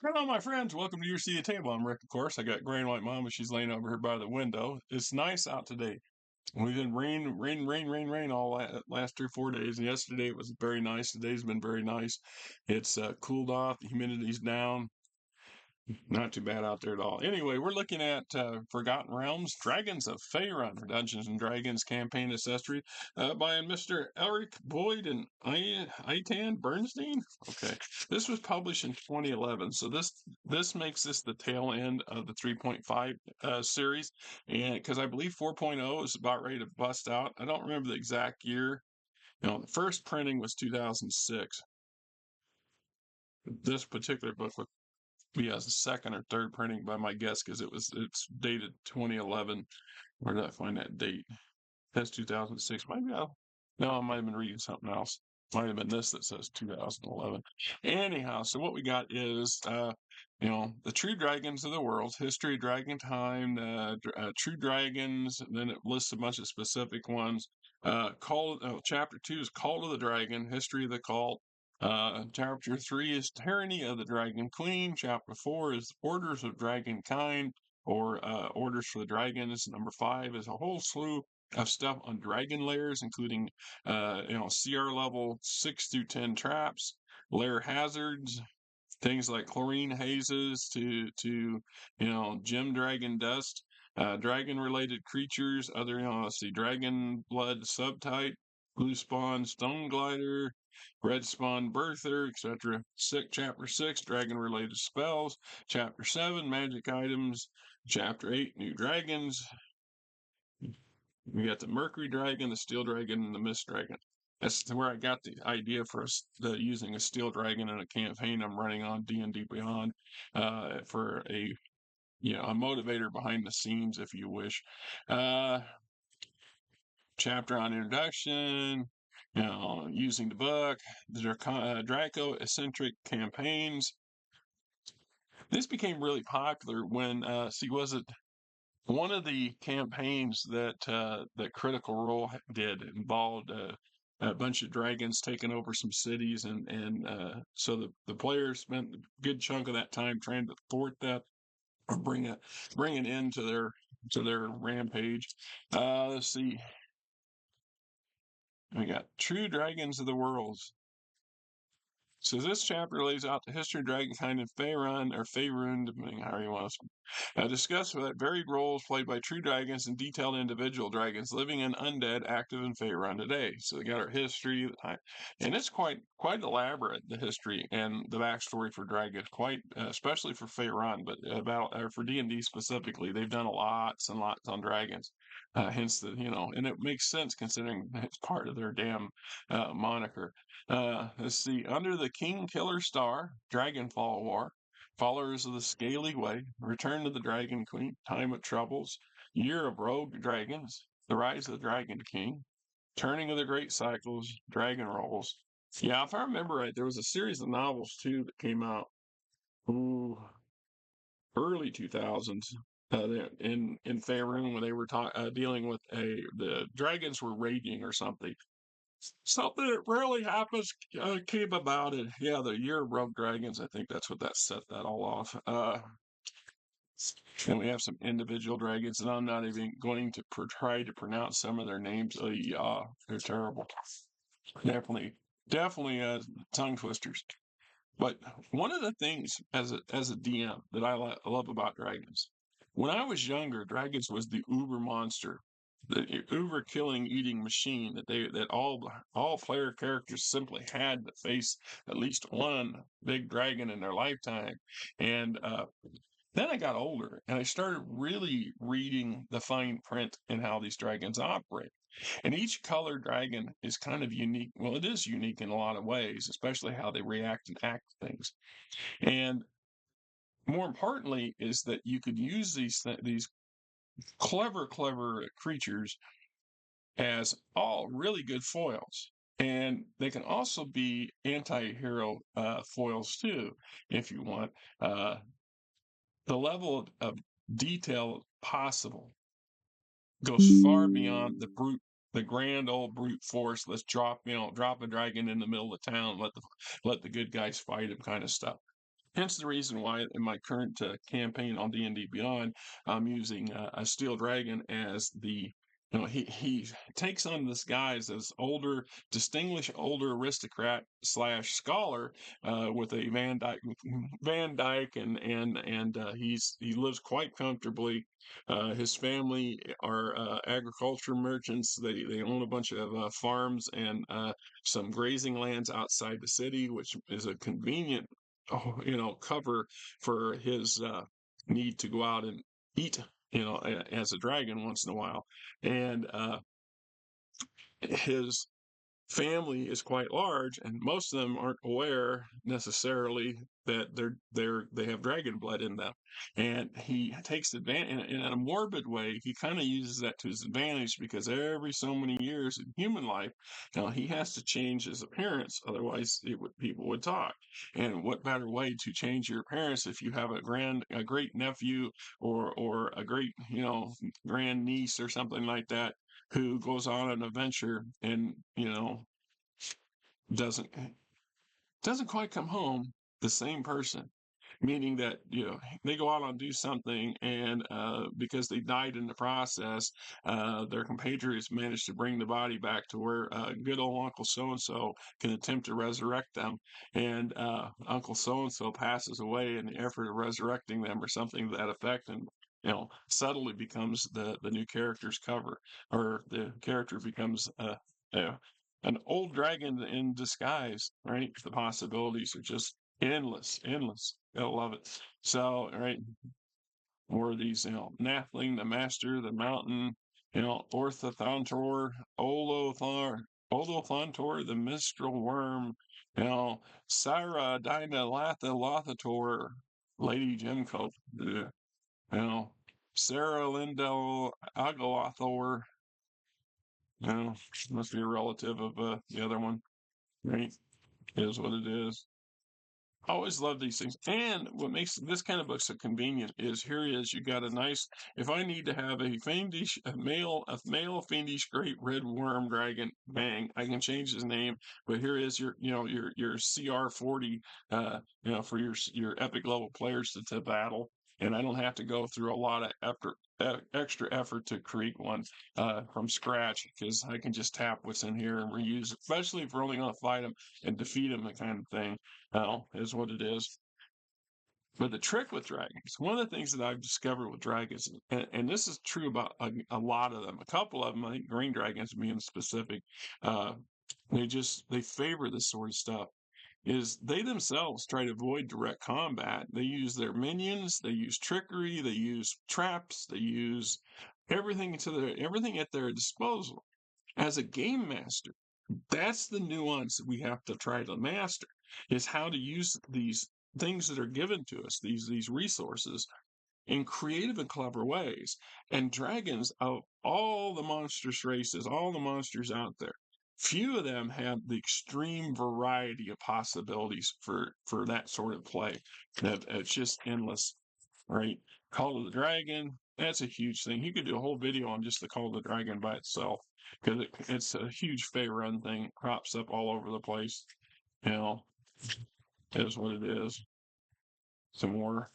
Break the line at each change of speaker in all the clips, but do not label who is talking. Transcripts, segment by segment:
Hello, my friends. Welcome to your seat at the table. I'm Rick, of course. I got Gray and White Mama. She's laying over here by the window. It's nice out today. We've been rain all last 3 or 4 days. And yesterday it was very nice. Today's been very nice. It's cooled off. The humidity's down. Not too bad out there at all. Anyway, we're looking at Forgotten Realms, Dragons of Faerun, Dungeons and Dragons campaign accessory by Mr. Eric Boyd and Itan Bernstein. Okay, this was published in 2011, so this makes this the tail end of the 3.5 series, and because I believe 4.0 is about ready to bust out. I don't remember the exact year. The first printing was 2006. This particular book was yeah, it's the second or third printing by my guess because it's dated 2011. Where did I find that date? That's 2006. Maybe no, I might have been reading something else. Might have been this that says 2011. Anyhow, so what we got is the true dragons of the world, history of dragon time, true dragons, and then it lists a bunch of specific ones. Chapter 2 is Call of the Dragon, history of the cult. Chapter 3 is Tyranny of the Dragon Queen. Chapter 4 is Orders of Dragonkind, or Orders for the Dragons. Number 5 is a whole slew of stuff on dragon lairs, including CR level 6 through 10 traps, lair hazards, things like chlorine hazes to gem dragon dust, dragon related creatures, other let's see, dragon blood subtype, blue spawn stone glider, red spawn birther, etc. Chapter 6 dragon related spells, chapter 7 magic items, chapter 8 new dragons. We got the mercury dragon, the steel dragon, and the mist dragon. That's where I got the idea for using a steel dragon in a campaign I'm running on D&D Beyond, for a motivator behind the scenes, if you wish. Chapter on introduction, using the book, the Draco eccentric campaigns. This became really popular when, was it one of the campaigns that Critical Role did involved a bunch of dragons taking over some cities, and so the players spent a good chunk of that time trying to thwart that or bring an end to their rampage. Let's see, we got True Dragons of the World. So this chapter lays out the history of dragonkind in Faerun, depending how you want to discuss that varied roles played by true dragons and detailed individual dragons, living and undead, active in Faerun today. So they got our history, the time, and it's quite elaborate, the history and the backstory for dragons, quite especially for Faerun, but for D&D specifically, they've done lots and lots on dragons. Hence and it makes sense considering it's part of their damn moniker. Let's see. Under the King Killer Star, Dragonfall War, Followers of the Scaly Way, Return to the Dragon Queen, Time of Troubles, Year of Rogue Dragons, The Rise of the Dragon King, Turning of the Great Cycles, Dragon Rolls. Yeah, if I remember right, there was a series of novels too that came out ooh, early 2000s. In Faerun, when they were dealing with the dragons were raging or something. Something that rarely happens came about it. Yeah, the year of rogue dragons. I think that's what that set that all off. And we have some individual dragons, and I'm not even going to try to pronounce some of their names. Yeah, they're terrible. Definitely, definitely tongue twisters. But one of the things as a DM that I love about dragons, when I was younger, dragons was the uber monster, the uber killing eating machine that all player characters simply had to face at least one big dragon in their lifetime. And then I got older and I started really reading the fine print in how these dragons operate. And each colored dragon is kind of unique. Well, it is unique in a lot of ways, especially how they react and act to things. And more importantly, is that you could use these clever creatures as all really good foils. And they can also be anti-hero foils too, if you want. The level of detail possible goes far beyond the grand old brute force. Let's drop a dragon in the middle of town, let the good guys fight him kind of stuff. Hence the reason why in my current campaign on D&D Beyond, I'm using a steel dragon as the he takes on this guise as older, distinguished older aristocrat slash scholar with a Van Dyke, and he lives quite comfortably. His family are agriculture merchants. They own a bunch of farms and some grazing lands outside the city, which is a convenient cover for his need to go out and eat, as a dragon once in a while. And his family is quite large, and most of them aren't aware necessarily that they have dragon blood in them. And he takes advantage in a morbid way. He kind of uses that to his advantage because every so many years in human life, he has to change his appearance, otherwise people would talk. And what better way to change your appearance if you have a great nephew or a great grand niece or something like that who goes on an adventure and doesn't doesn't quite come home the same person, meaning that they go out and do something, and because they died in the process, their compatriots managed to bring the body back to where good old Uncle So and So can attempt to resurrect them, and Uncle So and So passes away in the effort of resurrecting them or something to that effect, and subtly becomes the new character's cover, or the character becomes uh, an old dragon in disguise, right? The possibilities are just endless, endless. Gotta love it. So, right, or these, Nathling, the Master, the Mountain, Orthothontor, Olothontor, the Mistral Worm, Syra, Dinah, Latha, Lothator, Lady Gemcote, Sarah Lindell, Agalathor, must be a relative of the other one, right? Is what it is. I always love these things. And what makes this kind of book so convenient is here is you got a nice. If I need to have a male fiendish great red worm dragon, bang, I can change his name. But here is your CR40, for your epic level players to battle, and I don't have to go through a lot of extra effort to create one from scratch because I can just tap what's in here and reuse it, especially if we're only going to fight them and defeat them, that kind of thing. Is what it is. But the trick with dragons, one of the things that I've discovered with dragons, and this is true about a lot of them, a couple of them, I think green dragons being specific, uh, they favor this sort of stuff. Is they themselves try to avoid direct combat. They use their minions, they use trickery, they use traps, they use everything at their disposal. As a game master, that's the nuance that we have to try to master, is how to use these things that are given to us, these resources, in creative and clever ways. And dragons, of all the monstrous races, all the monsters out there, few of them have the extreme variety of possibilities for that sort of play. That it's just endless, right? Call of the Dragon, that's a huge thing. You could do a whole video on just the Call of the Dragon by itself because it's a huge Faerun thing. It crops up all over the place. You know, is what it is. Some more,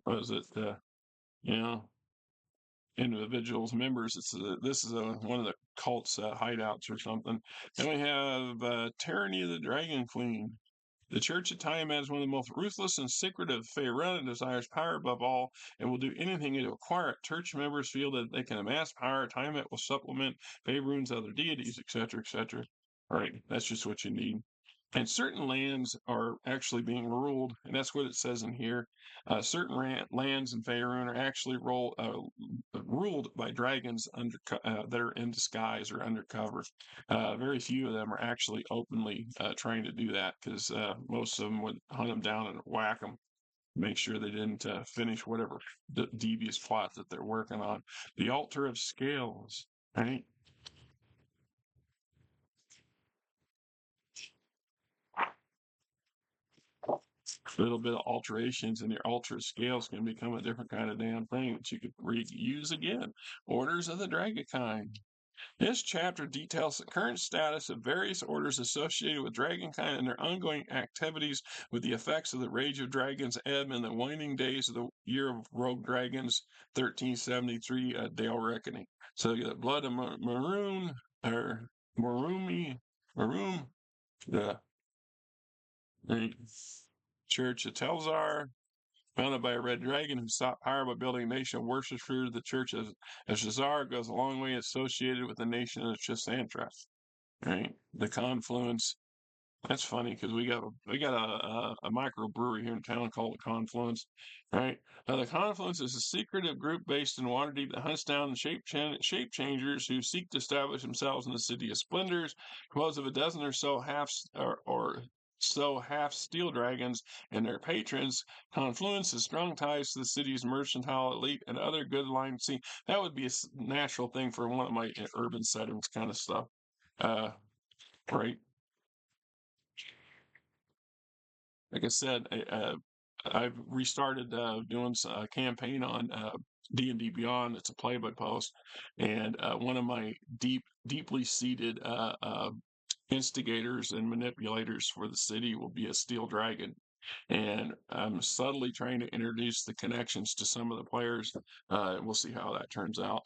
what is it? You know, individuals, members. This is one of the cult's hideouts or something. Then we have Tyranny of the Dragon Queen. The Church of Tiamat is one of the most ruthless and secretive Faerun and desires power above all and will do anything to acquire it. Church members feel that they can amass power. Tiamat will supplement Faerun's other deities, etc., etc. All right, that's just what you need. And certain lands are actually being ruled, and that's what it says in here. Certain lands in Faerun are actually ruled by dragons that are in disguise or undercover. Very few of them are actually openly trying to do that because most of them would hunt them down and whack them, make sure they didn't finish whatever devious plot that they're working on. The Altar of Scales, right? Little bit of alterations in your altar scales can become a different kind of damn thing that you could reuse again. Orders of the Dragon kind. This chapter details the current status of various orders associated with dragonkind and their ongoing activities with the effects of the Rage of Dragons ebb and the waning days of the Year of Rogue Dragons, 1373 Dale Reckoning. So you got Blood of Maroon, or Marumi, Maroon, the Church of Telzar, founded by a red dragon who sought power by building a nation of worship through the Church of Shazar, goes a long way associated with the nation of Chisantras. Right, the confluence. That's funny because we got a microbrewery here in town called the Confluence. Right, the Confluence is a secretive group based in Waterdeep that hunts down shape changers who seek to establish themselves in the City of Splendors, composed of a dozen or so half steel dragons and their patrons. Confluence has strong ties to the city's mercantile elite and other good line. See, that would be a natural thing for one of my urban settings kind of stuff. Uh, right. Like I said, I've restarted doing a campaign on D&D Beyond. It's a play-by-post, and one of my deeply seated instigators and manipulators for the city will be a steel dragon. And I'm subtly trying to introduce the connections to some of the players. We'll see how that turns out.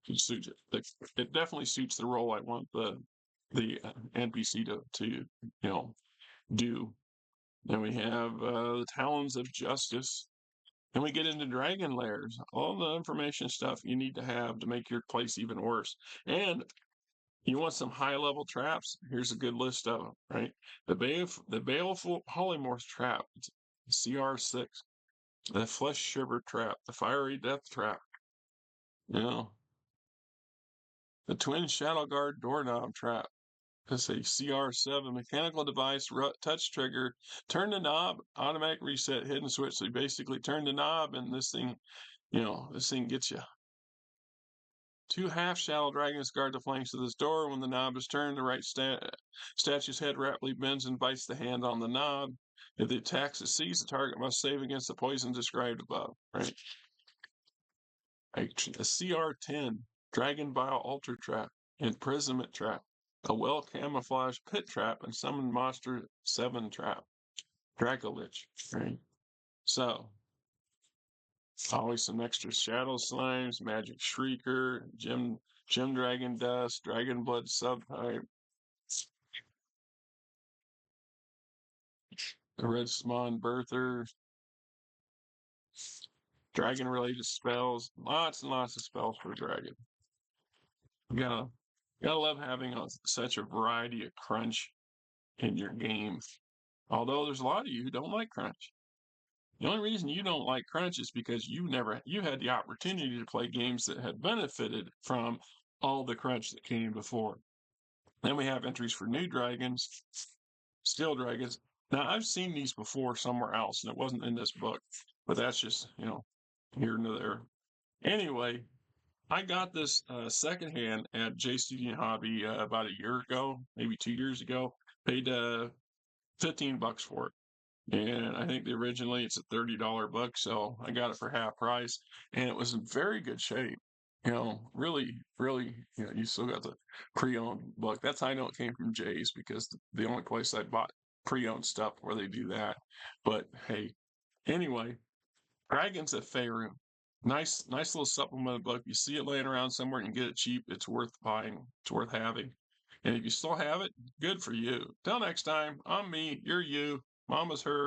It definitely suits the role I want the NPC to do. Then we have the Talons of Justice. And we get into dragon lairs, all the information stuff you need to have to make your place even worse. And you want some high level traps? Here's a good list of them, right? The Baleful Polymorph Trap, it's CR6. The Flesh Shiver Trap, the Fiery Death Trap, you know, the Twin Shadow Guard Doorknob Trap. Let's say CR7 mechanical device, touch trigger, turn the knob, automatic reset, hidden switch. So you basically turn the knob and this thing gets you. 2 half shadow dragons guard the flanks of this door. When the knob is turned, the right statue's head rapidly bends and bites the hand on the knob. If the attack succeeds, the target must save against the poison described above. Right. A CR10 Dragon Bile Altar Trap, Imprisonment Trap, a well-camouflaged Pit Trap, and Summon Monster 7 Trap. Dracolich. Right. So, always some extra Shadow Slimes, Magic Shrieker, Gem Dragon Dust, Dragon Blood Subtype, the Red Swan Birther, dragon-related spells, lots and lots of spells for a dragon. You gotta love having such a variety of crunch in your game. Although there's a lot of you who don't like crunch. The only reason you don't like crunch is because you had the opportunity to play games that had benefited from all the crunch that came before. Then we have entries for new dragons, steel dragons. Now I've seen these before somewhere else, and it wasn't in this book, but that's just here and there. Anyway, I got this secondhand at JCD Hobby about a year ago, maybe 2 years ago. Paid $15 for it. And I think originally it's a $30 book, so I got it for half price, and it was in very good shape. Really, really, you still got the pre-owned book. That's how I know it came from Jay's, because the only place I bought pre-owned stuff where they do that. But hey, anyway, Dragons of Faerun. Nice little supplement book. You see it laying around somewhere and you get it cheap, it's worth buying. It's worth having. And if you still have it, good for you. Till next time, I'm me, you're you, Mama's her.